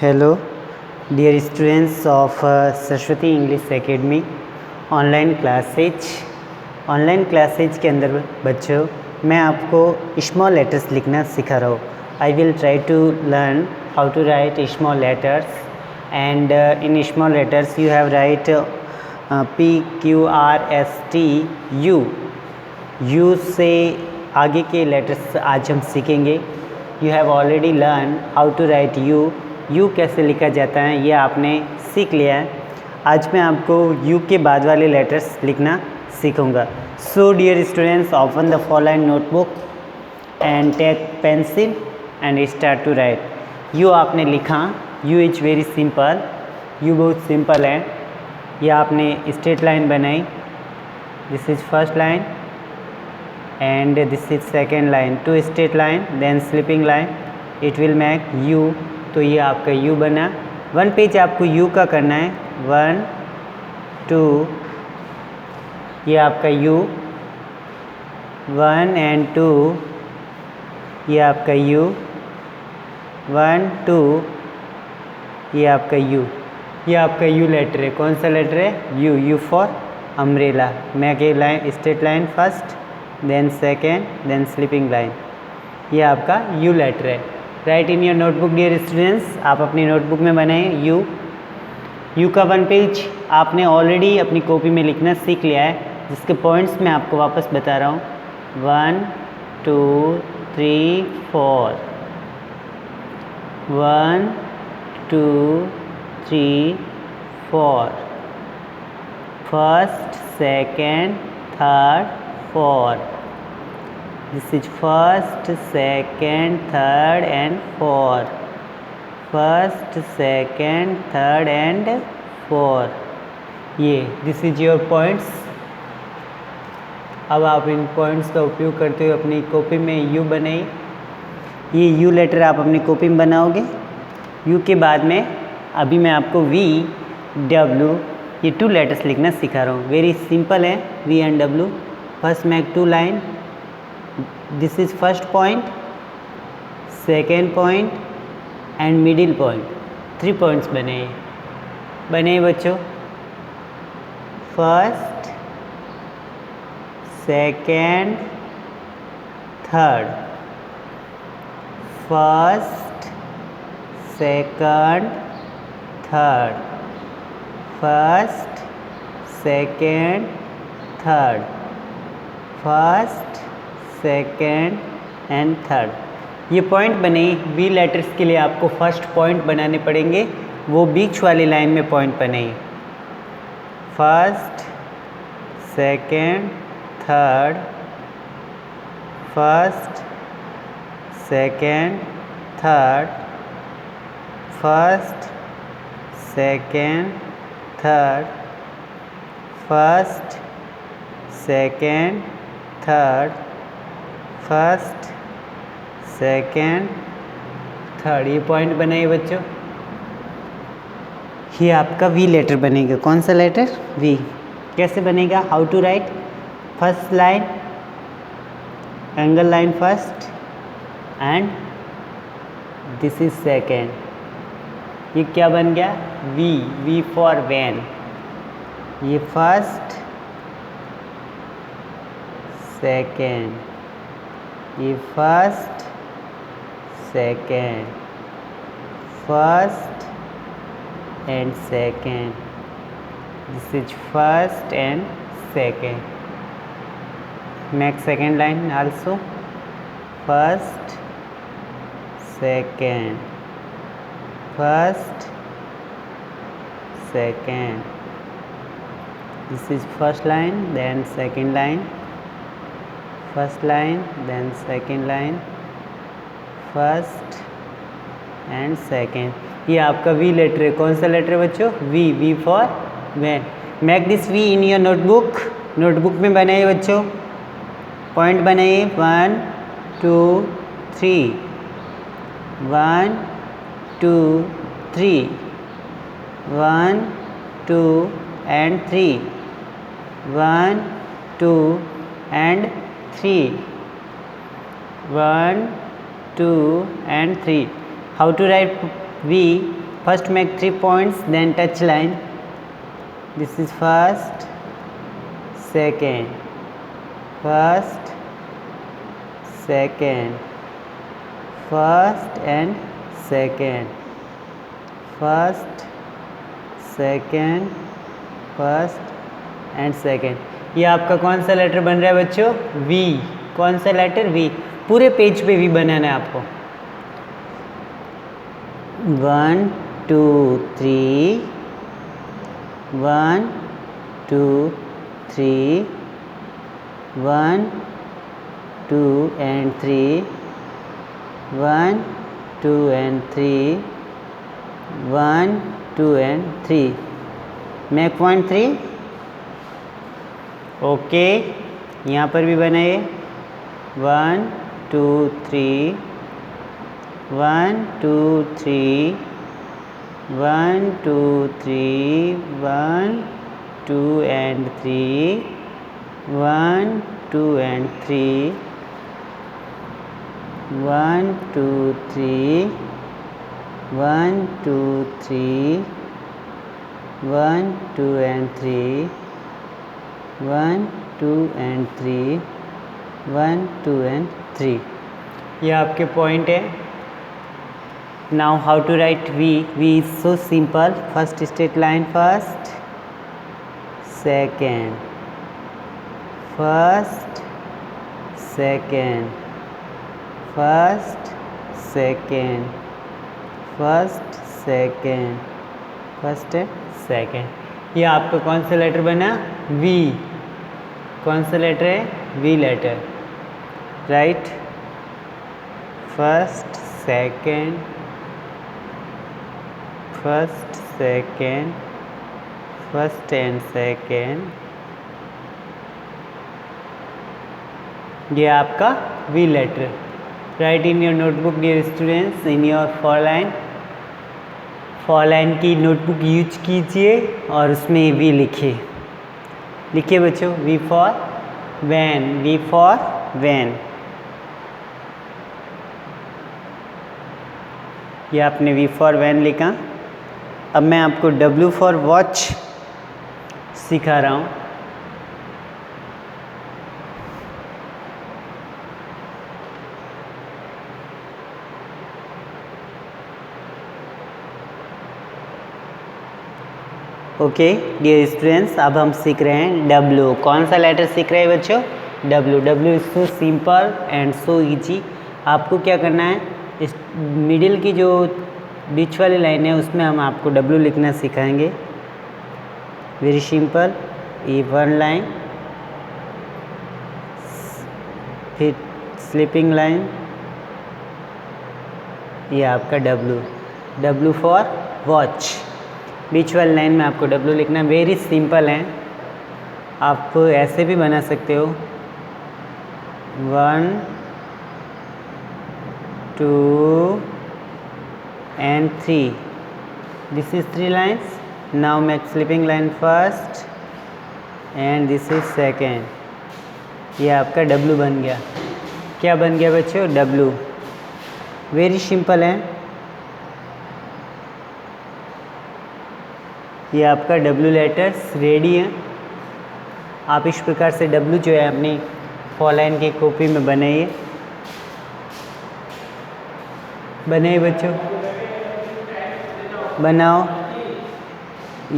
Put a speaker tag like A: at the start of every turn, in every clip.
A: Hello dear students of Saraswati English academy online classes के अंदर बच्चों मैं आपको स्मॉल लेटर्स लिखना सिखा रहा हूँ। I will try to learn how to write small letters and in small letters you have write PQRST U से आगे के लेटर्स आज हम सीखेंगे। You have already learn how to write U कैसे लिखा जाता है ये आपने सीख लिया है। आज मैं आपको यू के बाद वाले लेटर्स लिखना सीखूंगा। So dear students, open the following notebook and take pencil and start to write. U आपने लिखा, U is very simple, U बहुत सिंपल है। यह आपने स्ट्रेट लाइन बनाई, this is first line and this is second line, two straight line then slipping line, it will make u। तो ये आपका u बना। वन पेज आपको u का करना है, 1 2, ये आपका u 1 and 2, ये आपका u 1 2, ये आपका u, ये आपका u लेटर है। कौन सा लेटर है? u for umbrella. Make a line, straight line first, then second, then sleeping line. ये आपका यू लेटर है। Write in your notebook dear students, आप अपनी नोटबुक में बनाएं यू का वन पेज आपने ऑलरेडी अपनी कॉपी में लिखना सीख लिया है, जिसके पॉइंट्स मैं आपको वापस बता रहा हूँ। 1 2 3 4, 1 2 3 4, first second third fourth, this is first second third and fourth, first second third and fourth। ये दिस इज योर पॉइंट्स। अब आप इन पॉइंट्स का उपयोग करते हुए अपनी कॉपी में यू बनाइए। ये यू लेटर आप अपनी कॉपी में बनाओगे। यू के बाद में अभी मैं आपको VW ये 2 लेटर्स लिखना सिखा रहा हूँ। वेरी सिंपल है, V and W। First make 2 line, this is first point, second point and middle point, 3 points बने बच्चों। First second third, first second third, first second third, first second and third. ये point बने। We letters के लिए आपको first point बनाने पड़ेंगे, वो बीच वाली लाइन में पॉइंट बने। First second third, first second third, first second third, first second third, first second third. ये पॉइंट बनाइए बच्चों। ये आपका वी लेटर बनेगा। कौन सा लेटर? वी। कैसे बनेगा? How to write? First line angle line first and this is second. ये क्या बन गया? V for van. ये फर्स्ट सेकेंड, ये first second, first and second, this is first and second. Make second line also, first second, first second, this is first line, then second line, first line, then second line, first and second. ये आपका V letter है। कौन सा letter है बच्चों? V for van. Make this V in your notebook. Notebook में बनाइए बच्चों, पॉइंट बनाइए। 1 2 3, 1 2 3, 1 2 and 3, 1 2 and 3, 1 2 and 3। How to write V? First make 3 points, then touch line. This is first, second, first, second, first and second, first, second, first and second. ये आपका कौन सा letter बन रहा है बच्चों? वी. कौन सा लेटर? वी. पूरे पेज पे वी बनाना है आपको. 1 2 3, 1 2 3, 1 2 and 3, 1 2 and 3, 1 2 and 3. Make point 3. Okay. यहाँ पर भी बनाइए. 1 2 3, 1 2 3, 1 2 3, 1 2 and 3, 1 2 and 3, 1 2 3, 1 2 3, 1 2 and 3, 1 2 and 3, 1 2 and 3. ये आपके पॉइंट है. Now how to write V. V is so simple. First straight line, first, second, first, second, first, second, first, second, first second. ये आपका कौन सा लेटर बना? वी. कौन सा लेटर है? V letter. Right. First, second, first, second, first and second. ये आपका V letter. Write in your notebook dear students, in your four line की नोटबुक यूज कीजिए और उसमें वी लिखिए. लिखिए बच्चों. V for van. V for van. ये आपने वी फॉर वैन लिखा. अब मैं आपको डब्ल्यू फॉर वॉच सिखा रहा हूँ. ओके डियर स्टूडेंट्स, अब हम सीख रहे हैं डब्ल्यू. कौन सा लेटर सीख रहे हैं बच्चों? W. W is so simple and so easy. आपको क्या करना है, इस मिडिल की जो बीच वाली लाइन है उसमें हम आपको डब्ल्यू लिखना सिखाएंगे. Very simple. ये वन लाइन, फिर स्लीपिंग लाइन, ये आपका डब्ल्यू. W for watch. बीच वाली लाइन में आपको डब्ल्यू लिखना. वेरी सिंपल है. आप ऐसे भी बना सकते हो. 1 2 and 3. This is 3 lines. Now make sleeping line first and this is second. ये आपका डब्ल्यू बन गया. क्या बन गया बच्चों? डब्ल्यू. वेरी सिंपल है. ये आपका डब्ल्यू लेटर्स रेडी है. आप इस प्रकार से डब्ल्यू जो है अपनी फॉर लाइन की कॉपी में बनाइए. बनाइए बच्चों, बनाओ.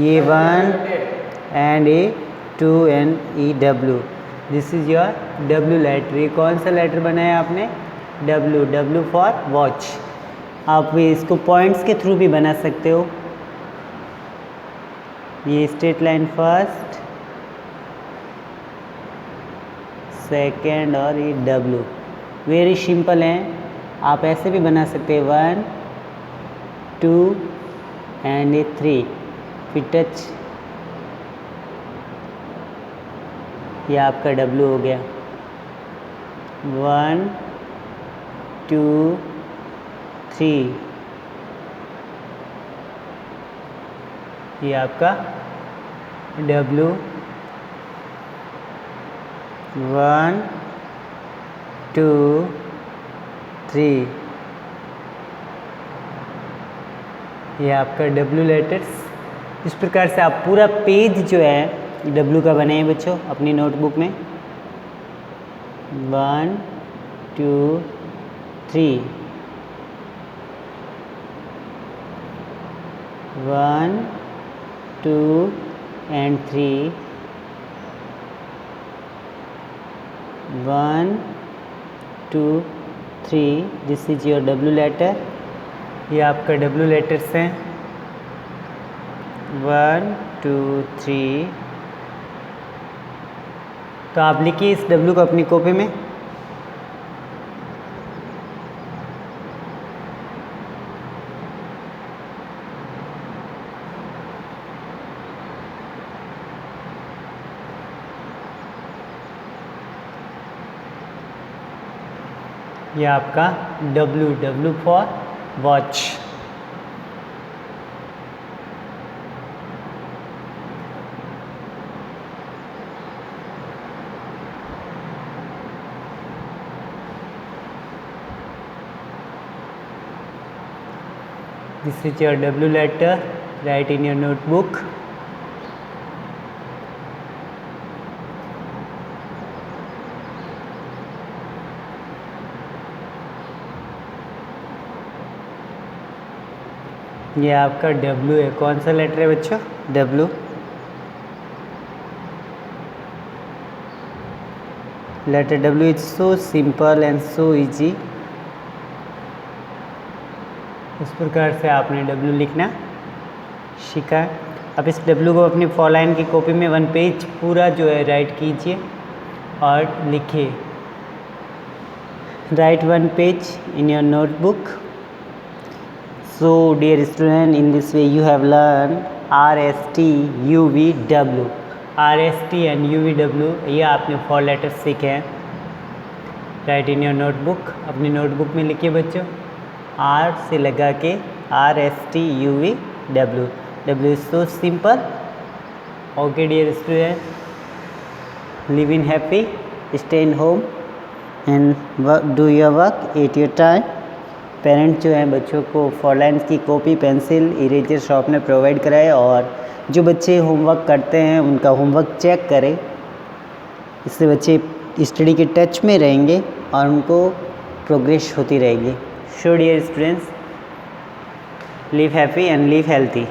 A: ये 1 and a 2 and E W. This is your W letter. ये कौन सा लेटर बनाया आपने? डब्ल्यू. W for watch. आप इसको पॉइंट्स के थ्रू भी बना सकते हो. ये स्ट्रेट लाइन फर्स्ट, सेकेंड और ये डब्ल्यू. वेरी सिंपल है. आप ऐसे भी बना सकते हैं. 1 2 एंड ये 3. फिर टच. ये आपका डब्ल्यू हो गया. 1 2 3. ये आपका डब्ल्यू. 1 2 3. ये आपका W लेटर्स। इस प्रकार से आप पूरा पेज जो है W का बनाए बच्चों अपनी नोटबुक में। 1 2 3 1 2 and 3 1 2 3 this is your W letter. ये आपका W लेटर्स हैं 1 2 3। तो आप लिखिए इस W को अपनी कॉपी में। ये आपका W for watch. This is your W letter. Write in your notebook. ये आपका W है। कौन सा लेटर है बच्चों? W। Letter W is so simple and so easy. इस प्रकार से आपने W लिखना सीखा। अब इस W को अपनी 4 लाइन की कॉपी में 1 पेज पूरा जो है राइट कीजिए और लिखिए। Right 1 page in your notebook. So dear student, in this way you have learned RST, UVW। RST and UVW ये आपने 4 लेटर्स सीखे हैं। Right in your notebook. अपनी नोटबुक में लिखिए बच्चों R से लगा के RST UVW। W is so simple। Okay dear student, live in happy, stay in home and do your work at your time। Parents जो हैं बच्चों को 4 लाइन्स की कॉपी, पेंसिल, इरेजर शॉप में प्रोवाइड कराए और जो बच्चे होमवर्क करते हैं उनका होमवर्क चेक करें। इससे बच्चे स्टडी के टच में रहेंगे और उनको प्रोग्रेस होती रहेगी। So dear students, live happy and live healthy.